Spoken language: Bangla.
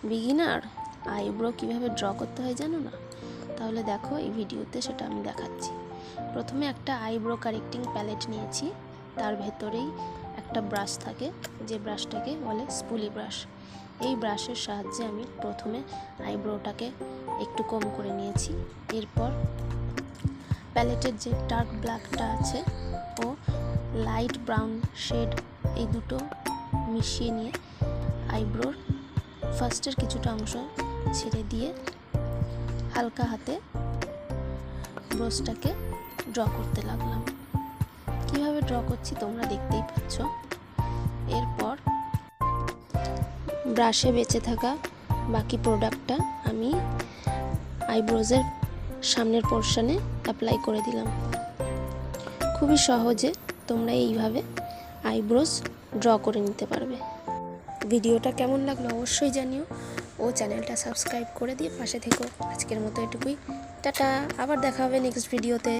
বিগিনার আইব্রো কিভাবে ড্র করতে হয় জানো না? তাহলে দেখো এই ভিডিওতে সেটা আমি দেখাচ্ছি। প্রথমে একটা আইব্রো কারেক্টিং প্যালেট নিয়েছি, তার ভেতরেই একটা ব্রাশ থাকে, যে ব্রাশটাকে বলে স্পুলি ব্রাশ। এই ব্রাশের সাহায্যে আমি প্রথমে আইব্রোটাকে একটু কম করে নিয়েছি। এরপর প্যালেটের যে ডার্ক ব্ল্যাকটা আছে ও লাইট ব্রাউন শেড, এই দুটো মিশিয়ে নিয়ে আইব্রোর ফার্স্টের কিছুটা অংশ ছেড়ে দিয়ে হালকা হাতে ব্রাশটাকে ড্র করতে লাগলাম। কিভাবে ড্র করছি তোমরা দেখতেই পাচ্ছ। এরপর ব্রাশে বেঁচে থাকা বাকি প্রোডাক্টটা আমি আইব্রোজের সামনের পোর্শনে অ্যাপ্লাই করে দিলাম। খুবই সহজে তোমরা এইভাবে আইব্রোজ ড্র করে নিতে পারবে। ভিডিওটা কেমন লাগলো অবশ্যই জানিও ও চ্যানেলটা সাবস্ক্রাইব করে দিয়ে পাশে থেকো। আজকের মতো এটুকুই, টাটা। আবার দেখা হবে নেক্সট ভিডিওতে।